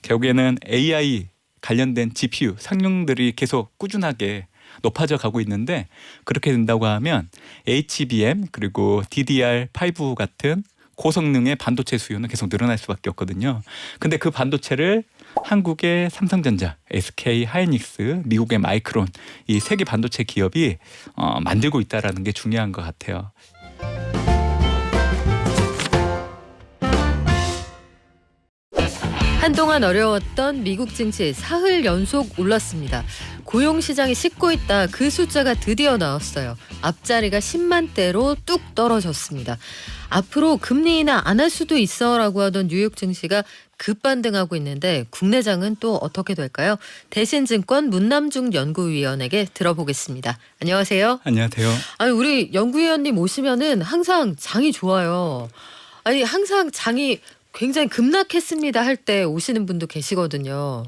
결국에는 AI 관련된 GPU 상용들이 계속 꾸준하게 높아져 가고 있는데 그렇게 된다고 하면 HBM 그리고 DDR5 같은 고성능의 반도체 수요는 계속 늘어날 수밖에 없거든요. 근데 그 반도체를 한국의 삼성전자, SK 하이닉스, 미국의 마이크론 이 세계 반도체 기업이 만들고 있다라는 게 중요한 것 같아요. 한동안 어려웠던 미국 증시 사흘 연속 올랐습니다. 고용시장이 싣고 있다 그 숫자가 드디어 나왔어요. 앞자리가 10만대로 뚝 떨어졌습니다. 앞으로 금리 인하 안 할 수도 있어라고 하던 뉴욕 증시가 급반등하고 있는데 국내장은 또 어떻게 될까요? 대신증권 문남중 연구위원에게 들어보겠습니다. 안녕하세요. 안녕하세요. 아니 우리 연구위원님 오시면은 항상 장이 좋아요. 아니 항상 장이 굉장히 급락했습니다 할 때 오시는 분도 계시거든요.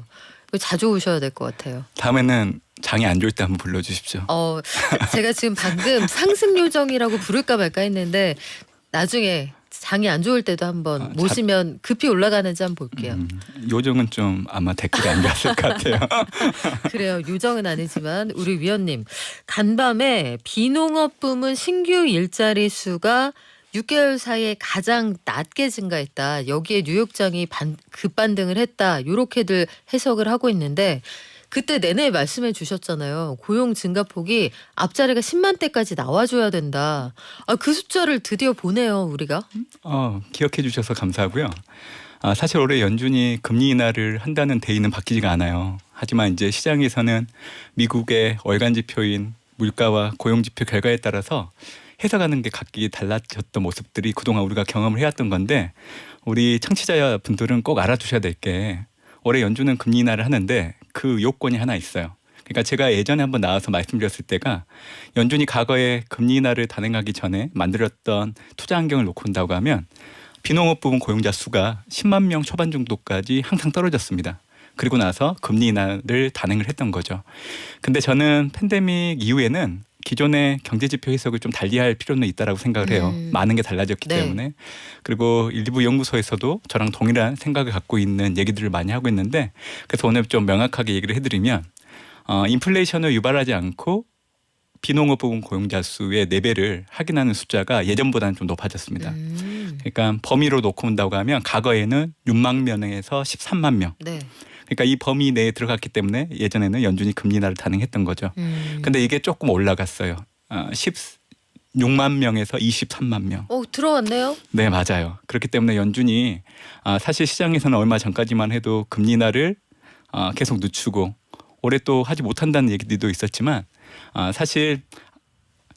자주 오셔야 될 것 같아요. 다음에는 장이 안 좋을 때 한번 불러주십시오. 제가 지금 방금 상승 요정이라고 부를까 말까 했는데 나중에 장이 안 좋을 때도 한번 모시면 급히 올라가는지 한번 볼게요. 요정은 좀 아마 댓글이 안 좋았을 것 같아요. 그래요. 요정은 아니지만 우리 위원님 간밤에 비농업 부문 신규 일자리 수가 6개월 사이에 가장 낮게 증가했다. 여기에 뉴욕장이 급반등을 했다. 이렇게들 해석을 하고 있는데 그때 내내 말씀해 주셨잖아요. 고용 증가폭이 앞자리가 10만대까지 나와줘야 된다. 그 숫자를 드디어 보네요. 우리가. 기억해 주셔서 감사하고요. 사실 올해 연준이 금리 인하를 한다는 데이는 바뀌지가 않아요. 하지만 이제 시장에서는 미국의 월간 지표인 물가와 고용 지표 결과에 따라서 해석하는 게 각기 달라졌던 모습들이 그동안 우리가 경험을 해왔던 건데 우리 청취자분들은 꼭 알아두셔야 될 게 올해 연준은 금리 인하를 하는데 그 요건이 하나 있어요. 그러니까 제가 예전에 한번 나와서 말씀드렸을 때가 연준이 과거에 금리 인하를 단행하기 전에 만들었던 투자 환경을 놓고 본다고 하면 비농업 부분 고용자 수가 10만 명 초반 정도까지 항상 떨어졌습니다. 그리고 나서 금리 인하를 단행을 했던 거죠. 근데 저는 팬데믹 이후에는 기존의 경제지표 해석을 좀 달리할 필요는 있다라고 생각을 해요. 많은 게 달라졌기 때문에. 그리고 일부 연구소에서도 저랑 동일한 생각을 갖고 있는 얘기들을 많이 하고 있는데 그래서 오늘 좀 명확하게 얘기를 해드리면 인플레이션을 유발하지 않고 비농업 부분 고용자 수의 4배를 확인하는 숫자가 예전보다는 좀 높아졌습니다. 그러니까 범위로 놓고 본다고 하면 과거에는 6만 명에서 13만 명. 네. 그러니까 이 범위 내에 들어갔기 때문에 예전에는 연준이 금리 인하를 단행했던 거죠. 근데 이게 조금 올라갔어요. 16만 명에서 23만 명. 들어왔네요. 네, 맞아요. 그렇기 때문에 연준이 사실 시장에서는 얼마 전까지만 해도 금리 인하를 계속 늦추고 올해 또 하지 못한다는 얘기들도 있었지만 사실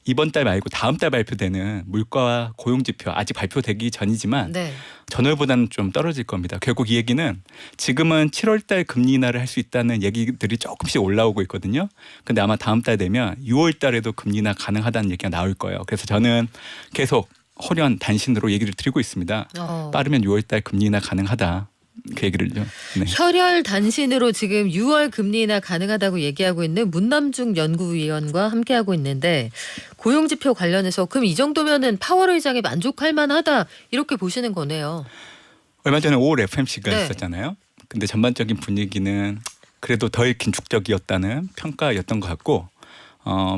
이번 달 말고 다음 달 발표되는 물가와 고용지표 아직 발표되기 전이지만 전월보다는 좀 떨어질 겁니다. 결국 이 얘기는 지금은 7월 달 금리 인하를 할 수 있다는 얘기들이 조금씩 올라오고 있거든요. 근데 아마 다음 달 되면 6월 달에도 금리 인하 가능하다는 얘기가 나올 거예요. 그래서 저는 계속 호련 단신으로 얘기를 드리고 있습니다. 빠르면 6월 달 금리 인하 가능하다. 그 얘기를요. 네. 혈혈 단신으로 지금 6월 금리 인하 가능하다고 얘기하고 있는 문남중 연구위원과 함께하고 있는데 고용지표 관련해서 그럼 이 정도면은 파월 의장이 만족할 만하다 이렇게 보시는 거네요. 얼마 전에 5월 FMC가 있었잖아요. 근데 전반적인 분위기는 그래도 덜 긴축적이었다는 평가였던 것 같고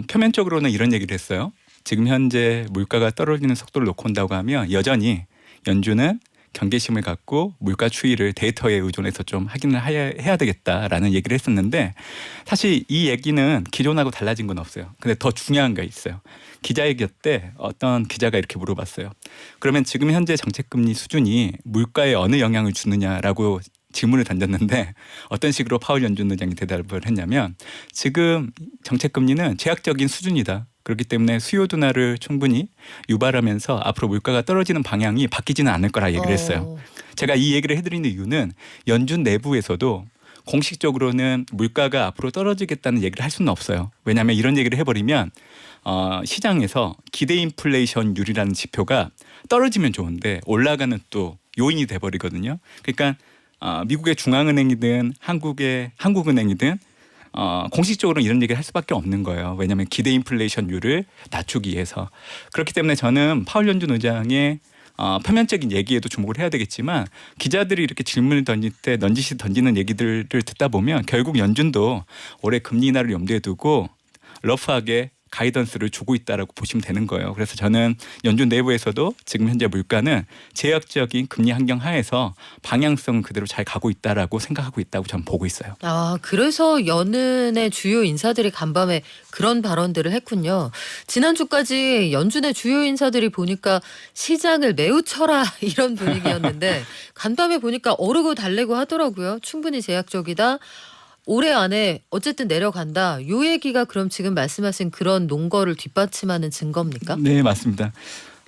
표면적으로는 이런 얘기를 했어요. 지금 현재 물가가 떨어지는 속도를 놓고 온다고 하면 여전히 연준은 경계심을 갖고 물가 추이를 데이터에 의존해서 좀 확인을 해야 되겠다라는 얘기를 했었는데 사실 이 얘기는 기존하고 달라진 건 없어요. 근데 더 중요한 게 있어요. 기자회견 때 어떤 기자가 이렇게 물어봤어요. 그러면 지금 현재 정책금리 수준이 물가에 어느 영향을 주느냐라고 질문을 던졌는데 어떤 식으로 파월 연준 의장이 대답을 했냐면 지금 정책금리는 제약적인 수준이다. 그렇기 때문에 수요 둔화를 충분히 유발하면서 앞으로 물가가 떨어지는 방향이 바뀌지는 않을 거라 얘기를 했어요. 제가 이 얘기를 해드리는 이유는 연준 내부에서도 공식적으로는 물가가 앞으로 떨어지겠다는 얘기를 할 수는 없어요. 왜냐하면 이런 얘기를 해버리면 시장에서 기대 인플레이션율이라는 지표가 떨어지면 좋은데 올라가는 또 요인이 돼버리거든요. 그러니까 미국의 중앙은행이든 한국은행이든 공식적으로는 이런 얘기를 할 수밖에 없는 거예요. 왜냐하면 기대 인플레이션율을 낮추기 위해서. 그렇기 때문에 저는 파월 연준 의장의 표면적인 얘기에도 주목을 해야 되겠지만 기자들이 이렇게 질문을 던질 때 넌지시 던지는 얘기들을 듣다 보면 결국 연준도 올해 금리 인하를 염두에 두고 러프하게 가이던스를 주고 있다라고 보시면 되는 거예요. 그래서 저는 연준 내부에서도 지금 현재 물가는 제약적인 금리 환경 하에서 방향성은 그대로 잘 가고 있다라고 생각하고 있다고 저는 보고 있어요. 아, 그래서 연은의 주요 인사들이 간밤에 그런 발언들을 했군요. 지난주까지 연준의 주요 인사들이 보니까 시장을 매우 쳐라 이런 분위기였는데 간밤에 보니까 오르고 달래고 하더라고요. 충분히 제약적이다. 올해 안에 어쨌든 내려간다. 요 얘기가 그럼 지금 말씀하신 그런 논거를 뒷받침하는 증거입니까? 네, 맞습니다.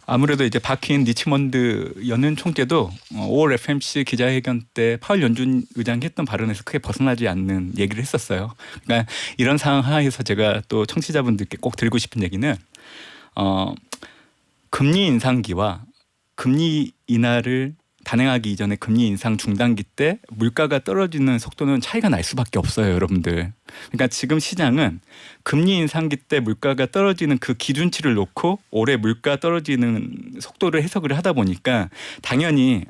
아무래도 이제 박힌 리치먼드 연은 총재도 5월 FMC 기자회견 때 파월 연준 의장이 했던 발언에서 크게 벗어나지 않는 얘기를 했었어요. 그러니까 이런 상황 하에서 제가 또 청취자분들께 꼭 드리고 싶은 얘기는 금리 인상기와 금리 인하를 단행하기 이전에 금리 인상 중단기 때 물가가 떨어지는 속도는 차이가 날 수밖에 없어요, 여러분들. 그러니까 지금 시장은 금리 인상기 때 물가가 떨어지는 그 기준치를 놓고 올해 물가 떨어지는 속도를 해석을 하다 보니까 당연히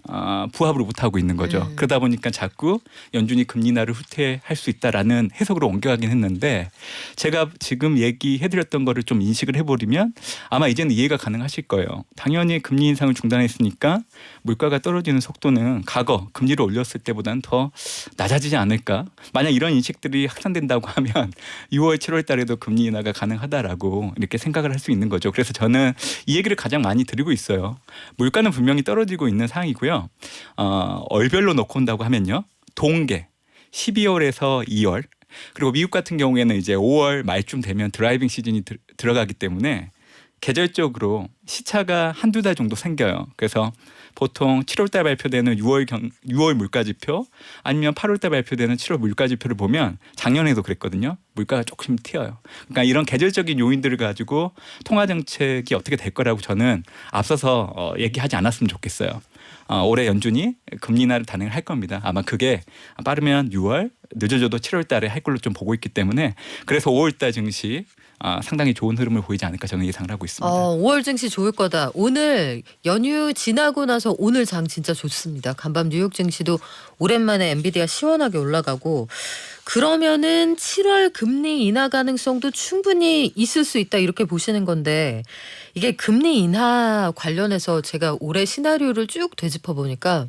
부합을 못하고 있는 거죠. 그러다 보니까 자꾸 연준이 금리 인하를 후퇴할 수 있다라는 해석으로 옮겨가긴 했는데 제가 지금 얘기해드렸던 거를 좀 인식을 해버리면 아마 이제는 이해가 가능하실 거예요. 당연히 금리 인상을 중단했으니까 물가가 떨어지는 속도는 과거 금리를 올렸을 때보다는 더 낮아지지 않을까. 만약 이런 인식들이 확산된다고 하면 6월 7월 달에도 금리 인하가 가능하다라고 이렇게 생각을 할 수 있는 거죠. 그래서 저는 이 얘기를 가장 많이 드리고 있어요. 물가는 분명히 떨어지고 있는 상황이고요. 월별로 놓고 온다고 하면요. 동계 12월에서 2월 그리고 미국 같은 경우에는 이제 5월 말쯤 되면 드라이빙 시즌이 들어가기 때문에 계절적으로 시차가 한두 달 정도 생겨요. 그래서 보통 7월 달 발표되는 6월 물가지표 아니면 8월 달 발표되는 7월 물가지표를 보면 작년에도 그랬거든요. 물가가 조금 튀어요. 그러니까 이런 계절적인 요인들을 가지고 통화 정책이 어떻게 될 거라고 저는 앞서서 얘기하지 않았으면 좋겠어요. 올해 연준이 금리 인하를 단행을 할 겁니다. 아마 그게 빠르면 6월, 늦어져도 7월 달에 할 걸로 좀 보고 있기 때문에 그래서 5월 달 증시 상당히 좋은 흐름을 보이지 않을까 저는 예상을 하고 있습니다. 5월 증시 좋을 거다. 오늘 연휴 지나고 나서 오늘 장 진짜 좋습니다. 간밤 뉴욕 증시도 오랜만에 엔비디아 시원하게 올라가고 그러면은 7월 금리 인하 가능성도 충분히 있을 수 있다 이렇게 보시는 건데 이게 금리 인하 관련해서 제가 올해 시나리오를 쭉 되짚어 보니까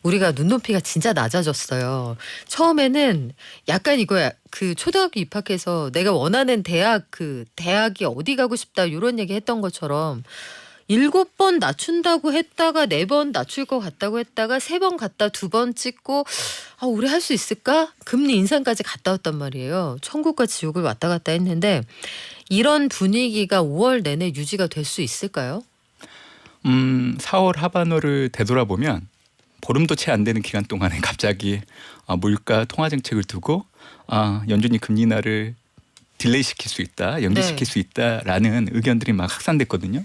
우리가 눈높이가 진짜 낮아졌어요. 처음에는 약간 이거야. 그 초등학교 입학해서 내가 원하는 대학이 어디 가고 싶다 이런 얘기 했던 것처럼 7번 낮춘다고 했다가 4번 낮출 것 같다고 했다가 3번 갔다 2번 찍고 우리 할 수 있을까? 금리 인상까지 갔다 왔단 말이에요. 천국과 지옥을 왔다 갔다 했는데 이런 분위기가 5월 내내 유지가 될 수 있을까요? 4월 하반호를 되돌아보면 보름도 채 안 되는 기간 동안에 갑자기 물가 통화 정책을 두고 연준이 금리 인하를 딜레이 시킬 수 있다, 연기시킬 수 있다라는 의견들이 막 확산됐거든요.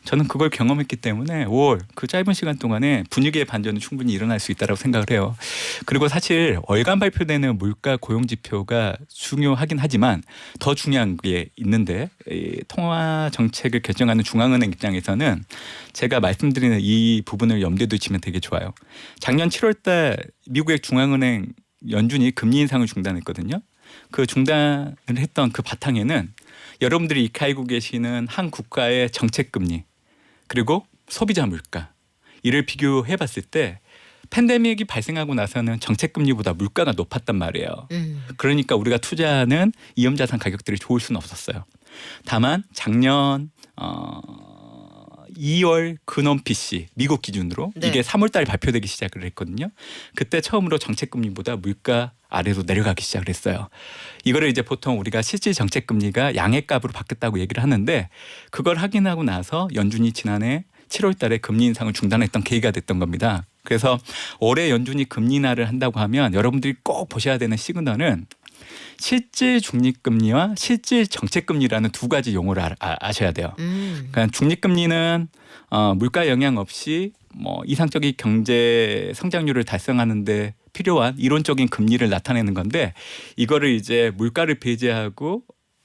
저는 그걸 경험했기 때문에 5월 그 짧은 시간 동안에 분위기의 반전은 충분히 일어날 수 있다고 생각을 해요. 그리고 사실 월간 발표되는 물가 고용 지표가 중요하긴 하지만 더 중요한 게 있는데 이 통화 정책을 결정하는 중앙은행 입장에서는 제가 말씀드리는 이 부분을 염두에 두시면 되게 좋아요. 작년 7월 달 미국의 중앙은행 연준이 금리 인상을 중단했거든요. 그 중단을 했던 그 바탕에는 여러분들이 익히 알고 계시는 한 국가의 정책금리 그리고 소비자 물가 이를 비교해 봤을 때 팬데믹이 발생하고 나서는 정책금리보다 물가가 높았단 말이에요. 그러니까 우리가 투자하는 위험자산 가격들이 좋을 수는 없었어요. 다만 작년 2월 근원 PC 미국 기준으로 이게 3월 달 발표되기 시작을 했거든요. 그때 처음으로 정책금리보다 물가 아래로 내려가기 시작을 했어요. 이거를 이제 보통 우리가 실질 정책금리가 양해값으로 바뀌었다고 얘기를 하는데 그걸 확인하고 나서 연준이 지난해 7월 달에 금리 인상을 중단했던 계기가 됐던 겁니다. 그래서 올해 연준이 금리 인하를 한다고 하면 여러분들이 꼭 보셔야 되는 시그널은 실질 중립금리와 실질 정책금리라는 두 가지 용어를 아셔야 돼요. 그러니까 중립금리는 물가 영향 없이 이상적인 경제 성장률을 달성하는데 필요한 이론적인 금리를 나타내는 건데 이거를 이제 물가를 배제하고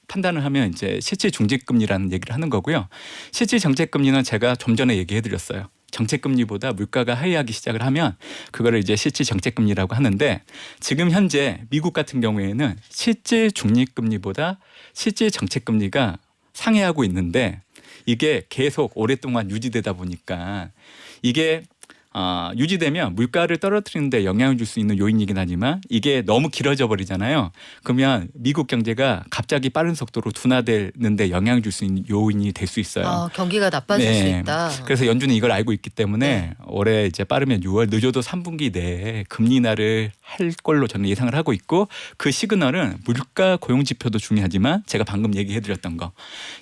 판단을 하면 이제 실질 중립금리라는 얘기를 하는 거고요. 실질 정책금리는 제가 좀 전에 얘기해드렸어요. 정책금리보다 물가가 하회하기 시작을 하면 그거를 이제 실질 정책금리라고 하는데 지금 현재 미국 같은 경우에는 실질 중립금리보다 실질 정책금리가 상회하고 있는데 이게 계속 오랫동안 유지되다 보니까 이게 유지되면 물가를 떨어뜨리는 데 영향을 줄 수 있는 요인이긴 하지만 이게 너무 길어져 버리잖아요. 그러면 미국 경제가 갑자기 빠른 속도로 둔화되는 데 영향을 줄 수 있는 요인이 될 수 있어요. 경기가 나빠질 수 있다. 그래서 연준은 이걸 알고 있기 때문에 네. 올해 이제 빠르면 6월 늦어도 3분기 내에 금리 인하를 할 걸로 저는 예상을 하고 있고 그 시그널은 물가 고용 지표도 중요하지만 제가 방금 얘기해 드렸던 거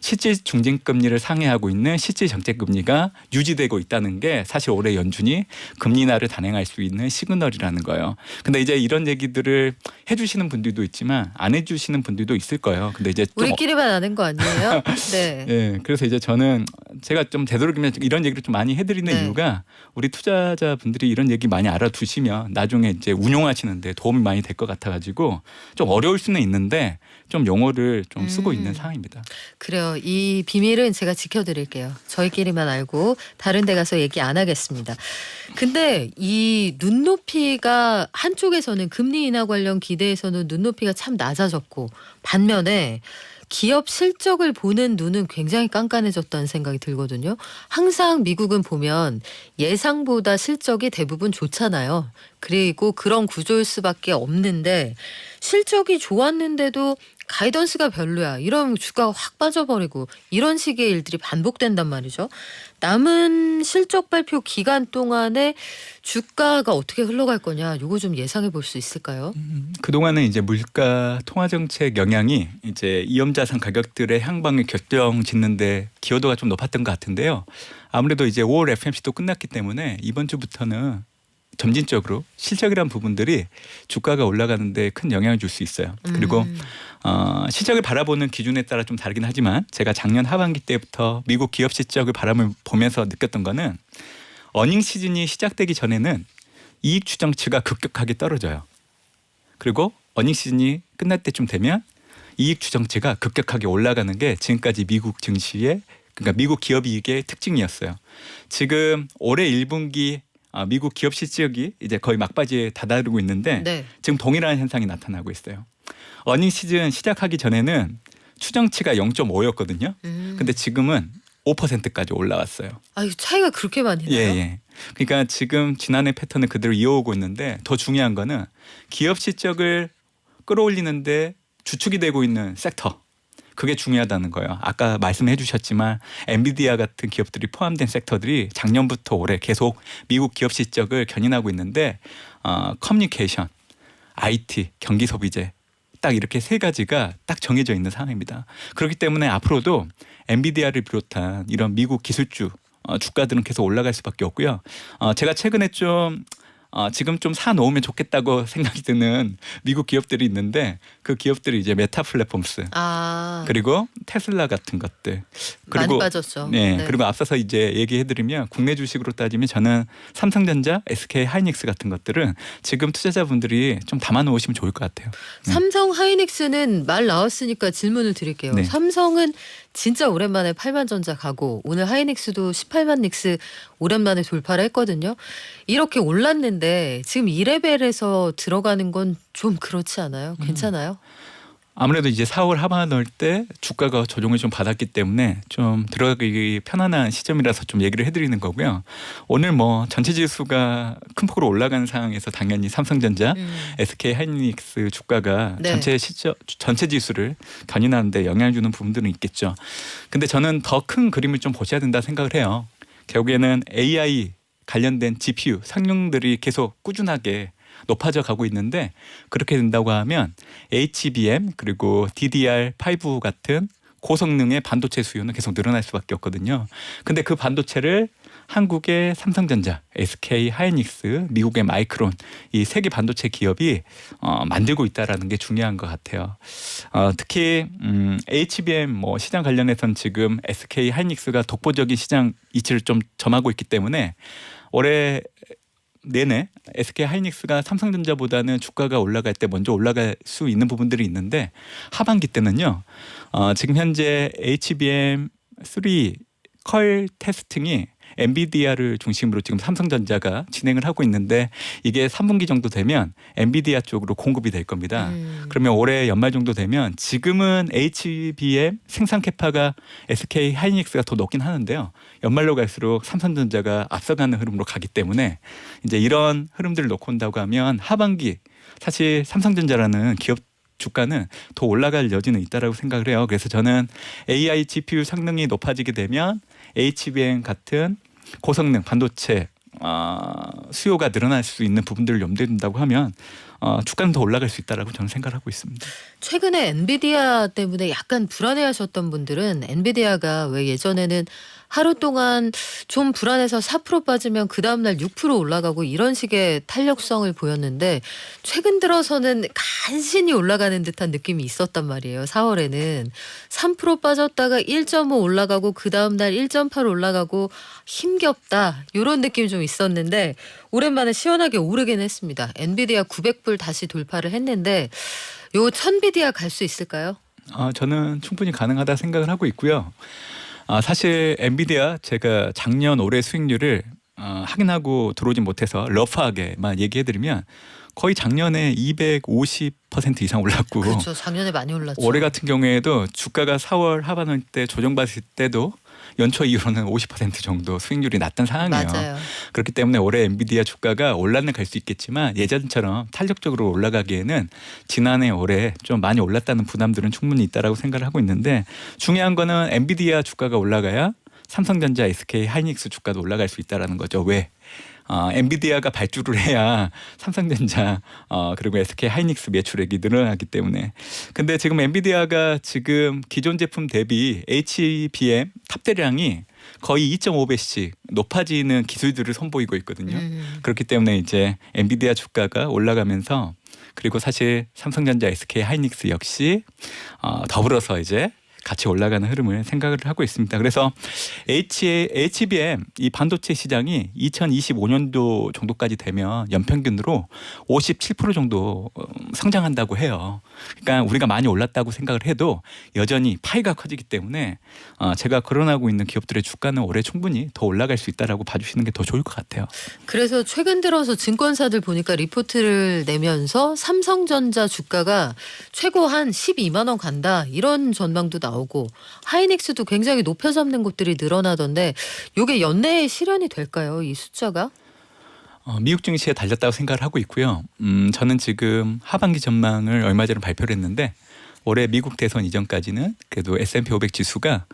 실질 중진금리를 상회하고 있는 실질 정책금리가 유지되고 있다는 게 사실 올해 연준이 금리 인하를 단행할 수 있는 시그널이라는 거예요. 근데 이제 이런 얘기들을 해주시는 분들도 있지만 안 해주시는 분들도 있을 거예요. 근데 이제 좀 우리끼리만 아는 거 아니에요? 네. 네, 그래서 이제 저는 제가 좀 되도록이면 이런 얘기를 좀 많이 해드리는 네. 이유가 우리 투자자분들이 이런 얘기 많이 알아두시면 나중에 이제 운용하시는데 도움이 많이 될 것 같아가지고 좀 어려울 수는 있는데 좀 용어를 좀 쓰고 있는 상황입니다. 그래요. 이 비밀은 제가 지켜드릴게요. 저희끼리만 알고 다른 데 가서 얘기 안 하겠습니다. 근데 이 눈높이가 한쪽에서는 금리 인하 관련 기대에서는 눈높이가 참 낮아졌고 반면에 기업 실적을 보는 눈은 굉장히 깐깐해졌다는 생각이 들거든요. 항상 미국은 보면 예상보다 실적이 대부분 좋잖아요. 그리고 그런 구조일 수밖에 없는데 실적이 좋았는데도 가이던스가 별로야. 이러면 주가가 확 빠져버리고 이런 식의 일들이 반복된단 말이죠. 남은 실적 발표 기간 동안에 주가가 어떻게 흘러갈 거냐. 이거 좀 예상해 볼 수 있을까요? 그동안은 이제 물가 통화 정책 영향이 이제 위험자산 가격들의 향방을 결정짓는데 기여도가 좀 높았던 것 같은데요. 아무래도 이제 5월 FMC도 끝났기 때문에 이번 주부터는 점진적으로 실적이란 부분들이 주가가 올라가는데 큰 영향을 줄 수 있어요. 그리고 실적을 바라보는 기준에 따라 좀 다르긴 하지만 제가 작년 하반기 때부터 미국 기업 실적을 보면서 느꼈던 거는 어닝 시즌이 시작되기 전에는 이익 추정치가 급격하게 떨어져요. 그리고 어닝 시즌이 끝날 때쯤 되면 이익 추정치가 급격하게 올라가는 게 지금까지 미국 증시의 그러니까 미국 기업 이익의 특징이었어요. 지금 올해 1분기 미국 기업 실적이 이제 거의 막바지에 다다르고 있는데 네. 지금 동일한 현상이 나타나고 있어요. 어닝 시즌 시작하기 전에는 추정치가 0.5였거든요. 근데 지금은 5%까지 올라왔어요. 아, 이 차이가 그렇게 많이 나요? 예. 그러니까 지금 지난해 패턴을 그대로 이어오고 있는데 더 중요한 거는 기업 실적을 끌어올리는데 주축이 되고 있는 섹터. 그게 중요하다는 거예요. 아까 말씀해 주셨지만 엔비디아 같은 기업들이 포함된 섹터들이 작년부터 올해 계속 미국 기업 실적을 견인하고 있는데 커뮤니케이션, IT, 경기 소비재 딱 이렇게 세 가지가 딱 정해져 있는 상황입니다. 그렇기 때문에 앞으로도 엔비디아를 비롯한 이런 미국 기술주 주가들은 계속 올라갈 수밖에 없고요. 제가 최근에 좀 지금 좀 사놓으면 좋겠다고 생각이 드는 미국 기업들이 있는데 그 기업들이 이제 메타 플랫폼스 그리고 테슬라 같은 것들 그리고 많이 빠졌죠. 네. 그리고 앞서서 이제 얘기해드리면 국내 주식으로 따지면 저는 삼성전자, SK 하이닉스 같은 것들은 지금 투자자분들이 좀 담아놓으시면 좋을 것 같아요. 삼성 하이닉스는 말 나왔으니까 질문을 드릴게요. 네. 삼성은 진짜 오랜만에 8만 전자 가고 오늘 하이닉스도 18만 닉스 오랜만에 돌파를 했거든요. 이렇게 올랐는데 지금 이 레벨에서 들어가는 건 좀 그렇지 않아요? 괜찮아요? 아무래도 이제 4월 하반월 때 주가가 조정을 좀 받았기 때문에 좀 들어가기 편안한 시점이라서 좀 얘기를 해드리는 거고요. 오늘 뭐 전체 지수가 큰 폭으로 올라가는 상황에서 당연히 삼성전자, SK 하이닉스 주가가 네. 전체 지수를 견인하는데 영향을 주는 부분들은 있겠죠. 근데 저는 더 큰 그림을 좀 보셔야 된다 생각을 해요. 결국에는 AI 관련된 GPU 상용들이 계속 꾸준하게 높아져 가고 있는데 그렇게 된다고 하면 HBM 그리고 DDR5 같은 고성능의 반도체 수요는 계속 늘어날 수밖에 없거든요. 근데 그 반도체를 한국의 삼성전자, SK 하이닉스, 미국의 마이크론 이 세 개 반도체 기업이 만들고 있다라는 게 중요한 것 같아요. 특히 HBM 뭐 시장 관련해서는 지금 SK 하이닉스가 독보적인 시장 이치를 좀 점하고 있기 때문에 올해 내내 SK 하이닉스가 삼성전자보다는 주가가 올라갈 때 먼저 올라갈 수 있는 부분들이 있는데 하반기 때는요. 지금 현재 HBM3 컬 테스팅이 엔비디아를 중심으로 지금 삼성전자가 진행을 하고 있는데 이게 3분기 정도 되면 엔비디아 쪽으로 공급이 될 겁니다. 그러면 올해 연말 정도 되면 지금은 HBM 생산 캐파가 SK 하이닉스가 더 높긴 하는데요. 연말로 갈수록 삼성전자가 앞서가는 흐름으로 가기 때문에 이제 이런 흐름들을 놓고 온다고 하면 하반기 사실 삼성전자라는 기업 주가는 더 올라갈 여지는 있다라고 생각을 해요. 그래서 저는 AI GPU 성능이 높아지게 되면 HBM 같은 고성능 반도체 수요가 늘어날 수 있는 부분들을 염두에 둔다고 하면 주가는 더 올라갈 수 있다라고 저는 생각을 하고 있습니다. 최근에 엔비디아 때문에 약간 불안해하셨던 분들은 엔비디아가 왜 예전에는 하루 동안 좀 불안해서 4% 빠지면 그 다음날 6% 올라가고 이런 식의 탄력성을 보였는데 최근 들어서는 간신히 올라가는 듯한 느낌이 있었단 말이에요. 4월에는 3% 빠졌다가 1.5 올라가고 그 다음날 1.8 올라가고 힘겹다 이런 느낌이 좀 있었는데 오랜만에 시원하게 오르긴 했습니다. 엔비디아 900불 다시 돌파를 했는데 요 1000비디아 갈 수 있을까요? 저는 충분히 가능하다 생각을 하고 있고요. 사실 엔비디아 제가 작년 올해 수익률을 확인하고 들어오지 못해서 러프하게만 얘기해드리면 거의 작년에 250% 이상 올랐고 그렇죠. 작년에 많이 올랐죠. 올해 같은 경우에도 주가가 4월 하반기 때 조정받을 때도 연초 이후로는 50% 정도 수익률이 났던 상황이에요. 맞아요. 그렇기 때문에 올해 엔비디아 주가가 올랐는 갈 수 있겠지만 예전처럼 탄력적으로 올라가기에는 지난해 올해 좀 많이 올랐다는 부담들은 충분히 있다라고 생각을 하고 있는데 중요한 거는 엔비디아 주가가 올라가야 삼성전자, SK 하이닉스 주가도 올라갈 수 있다라는 거죠. 왜? 엔비디아가 발주를 해야 삼성전자 그리고 SK 하이닉스 매출액이 늘어나기 때문에. 근데 지금 엔비디아가 지금 기존 제품 대비 HBM 탑재량이 거의 2.5배씩 높아지는 기술들을 선보이고 있거든요. 그렇기 때문에 이제 엔비디아 주가가 올라가면서 그리고 사실 삼성전자, SK 하이닉스 역시 더불어서 이제 같이 올라가는 흐름을 생각을 하고 있습니다. 그래서 HBM 이 반도체 시장이 2025년도 정도까지 되면 연평균으로 57% 정도 성장한다고 해요. 그러니까 우리가 많이 올랐다고 생각을 해도 여전히 파이가 커지기 때문에 제가 거론하고 있는 기업들의 주가는 올해 충분히 더 올라갈 수 있다라고 봐주시는 게 더 좋을 것 같아요. 그래서 최근 들어서 증권사들 보니까 리포트를 내면서 삼성전자 주가가 최고 한 12만 원 간다 이런 전망도 나오고 하이닉스도 굉장히 높여 잡는 곳들이 늘어나던데 이게 연내에 실현이 될까요? 이 숫자가? 미국 증시에 달렸다고 생각을 하고 있고요. 저는 지금 하반기 전망을 얼마 전에 발표를 했는데 올해 미국 대선 이전까지는 그래도 S&P 500 지수가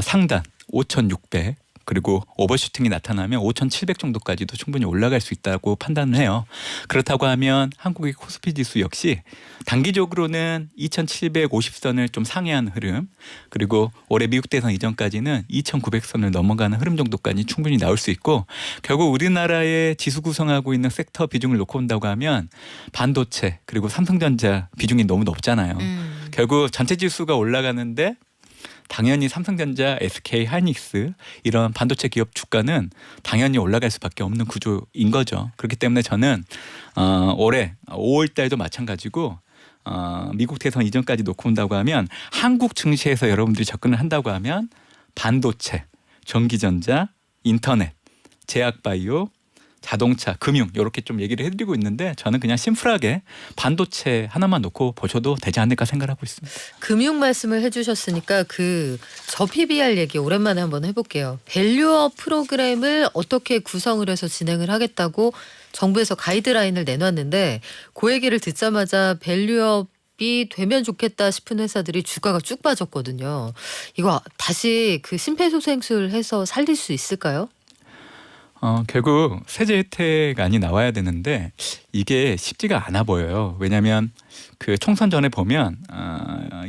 상단 5,600 그리고 오버슈팅이 나타나면 5,700 정도까지도 충분히 올라갈 수 있다고 판단을 해요. 그렇다고 하면 한국의 코스피 지수 역시 단기적으로는 2,750선을 좀 상회하는 흐름 그리고 올해 미국 대선 이전까지는 2,900선을 넘어가는 흐름 정도까지 충분히 나올 수 있고 결국 우리나라의 지수 구성하고 있는 섹터 비중을 놓고 온다고 하면 반도체 그리고 삼성전자 비중이 너무 높잖아요. 결국 전체 지수가 올라가는데 당연히 삼성전자, SK 하이닉스 이런 반도체 기업 주가는 당연히 올라갈 수밖에 없는 구조인 거죠. 그렇기 때문에 저는 올해 5월 달도 마찬가지고 미국 대선 이전까지 놓고 온다고 하면 한국 증시에서 여러분들이 접근을 한다고 하면 반도체, 전기전자, 인터넷, 제약바이오 자동차, 금융 이렇게 좀 얘기를 해드리고 있는데 저는 그냥 심플하게 반도체 하나만 놓고 보셔도 되지 않을까 생각하고 있습니다. 금융 말씀을 해주셨으니까 저 PBR 얘기 오랜만에 한번 해볼게요. 밸류업 프로그램을 어떻게 구성을 해서 진행을 하겠다고 정부에서 가이드라인을 내놨는데 그 얘기를 듣자마자 밸류업이 되면 좋겠다 싶은 회사들이 주가가 쭉 빠졌거든요. 이거 다시 심폐소생술 해서 살릴 수 있을까요? 결국 세제 혜택안이 나와야 되는데 이게 쉽지가 않아 보여요. 왜냐하면 그 총선 전에 보면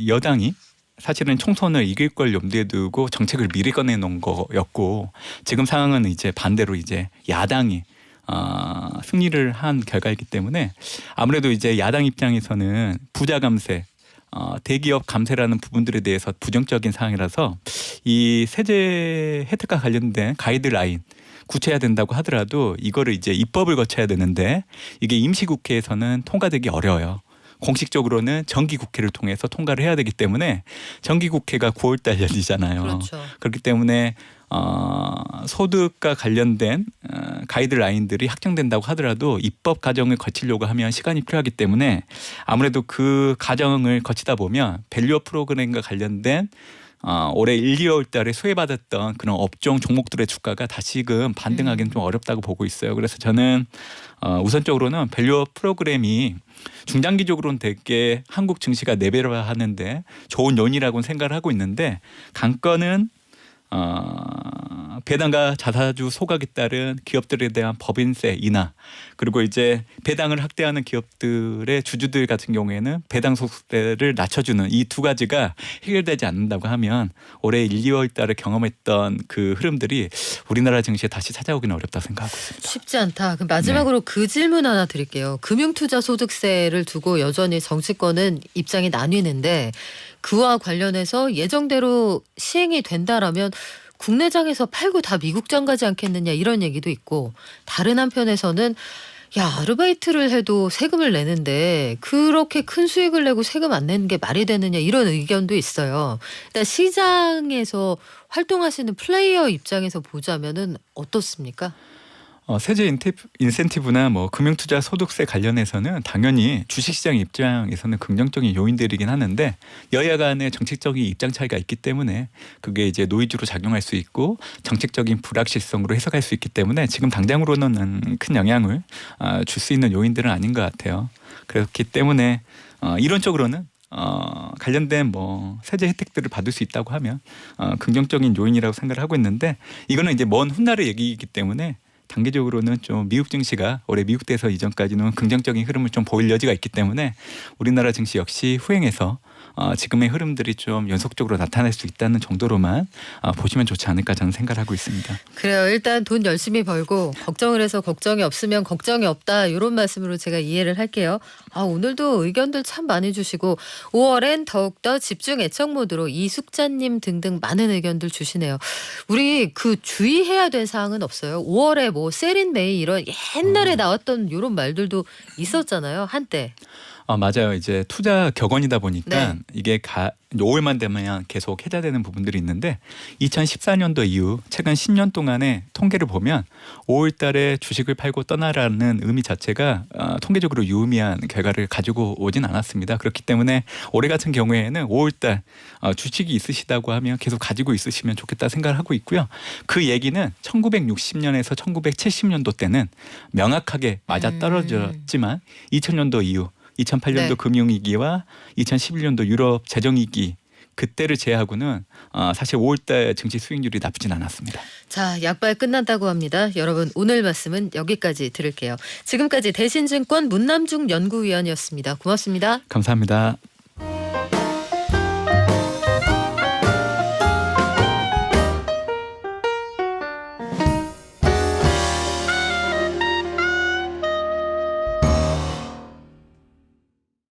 여당이 사실은 총선을 이길 걸 염두에 두고 정책을 미리 꺼내놓은 거였고 지금 상황은 이제 반대로 이제 야당이 승리를 한 결과이기 때문에 아무래도 이제 야당 입장에서는 부자 감세 대기업 감세라는 부분들에 대해서 부정적인 상황이라서 이 세제 혜택과 관련된 가이드라인 구체해야 된다고 하더라도 이거를 이제 입법을 거쳐야 되는데 이게 임시국회에서는 통과되기 어려워요. 공식적으로는 정기국회를 통해서 통과를 해야 되기 때문에 정기국회가 9월 달 열리잖아요. 그렇죠. 그렇기 때문에 소득과 관련된 가이드라인들이 확정된다고 하더라도 입법 과정을 거치려고 하면 시간이 필요하기 때문에 아무래도 그 과정을 거치다 보면 밸류업 프로그램과 관련된 올해 1, 2월 달에 수혜받았던 그런 업종 종목들의 주가가 다시금 반등하기는 좀 어렵다고 보고 있어요. 그래서 저는 우선적으로는 밸류업 프로그램이 중장기적으로는 되게 한국 증시가 레벨화하는데 좋은 요인이라고 생각을 하고 있는데 관건은 배당과 자사주 소각에 따른 기업들에 대한 법인세 인하 그리고 이제 배당을 확대하는 기업들의 주주들 같은 경우에는 배당 소득세를 낮춰주는 이 두 가지가 해결되지 않는다고 하면 올해 1, 2월 달에 경험했던 그 흐름들이 우리나라 증시에 다시 찾아오기는 어렵다 생각하고 있습니다. 쉽지 않다. 그럼 마지막으로 그 질문 하나 드릴게요. 금융투자소득세를 두고 여전히 정치권은 입장이 나뉘는데 그와 관련해서 예정대로 시행이 된다라면 국내장에서 팔고 다 미국장 가지 않겠느냐 이런 얘기도 있고 다른 한편에서는 야 아르바이트를 해도 세금을 내는데 그렇게 큰 수익을 내고 세금 안 내는 게 말이 되느냐 이런 의견도 있어요. 일단 시장에서 활동하시는 플레이어 입장에서 보자면은 어떻습니까? 세제 인센티브나 뭐 금융투자 소득세 관련해서는 당연히 주식시장 입장에서는 긍정적인 요인들이긴 하는데 여야 간의 정책적인 입장 차이가 있기 때문에 그게 이제 노이즈로 작용할 수 있고 정책적인 불확실성으로 해석할 수 있기 때문에 지금 당장으로는 큰 영향을 줄 수 있는 요인들은 아닌 것 같아요. 그렇기 때문에 이론적으로는 관련된 뭐 세제 혜택들을 받을 수 있다고 하면 긍정적인 요인이라고 생각을 하고 있는데 이거는 이제 먼 훗날의 얘기이기 때문에 단기적으로는 좀 미국 증시가 올해 미국 대선 이전까지는 긍정적인 흐름을 좀 보일 여지가 있기 때문에 우리나라 증시 역시 후행해서 지금의 흐름들이 좀 연속적으로 나타날 수 있다는 정도로만 보시면 좋지 않을까 저는 생각을 하고 있습니다. 그래요. 일단 돈 열심히 벌고 걱정을 해서 걱정이 없으면 걱정이 없다. 이런 말씀으로 제가 이해를 할게요. 오늘도 의견들 참 많이 주시고 5월엔 더욱더 집중 애청 모드로 이숙자님 등등 많은 의견들 주시네요. 우리 그 주의해야 될 사항은 없어요. 5월에 뭐 셀인메이 이런 옛날에 나왔던 이런 말들도 있었잖아요. 한때. 맞아요. 이제 투자 격언이다 보니까 네. 이게 5월만 되면 계속 해자되는 부분들이 있는데 2014년도 이후 최근 10년 동안의 통계를 보면 5월 달에 주식을 팔고 떠나라는 의미 자체가 통계적으로 유의미한 결과를 가지고 오진 않았습니다. 그렇기 때문에 올해 같은 경우에는 5월 달 주식이 있으시다고 하면 계속 가지고 있으시면 좋겠다 생각을 하고 있고요. 그 얘기는 1960년에서 1970년도 때는 명확하게 맞아떨어졌지만 2000년도 이후 2008년도 네. 금융위기와 2011년도 유럽 재정위기 그때를 제외하고는 사실 5월달 증시 수익률이 나쁘진 않았습니다. 자, 약발 끝난다고 합니다. 여러분 오늘 말씀은 여기까지 들을게요. 지금까지 대신증권 문남중 연구위원이었습니다. 고맙습니다. 감사합니다.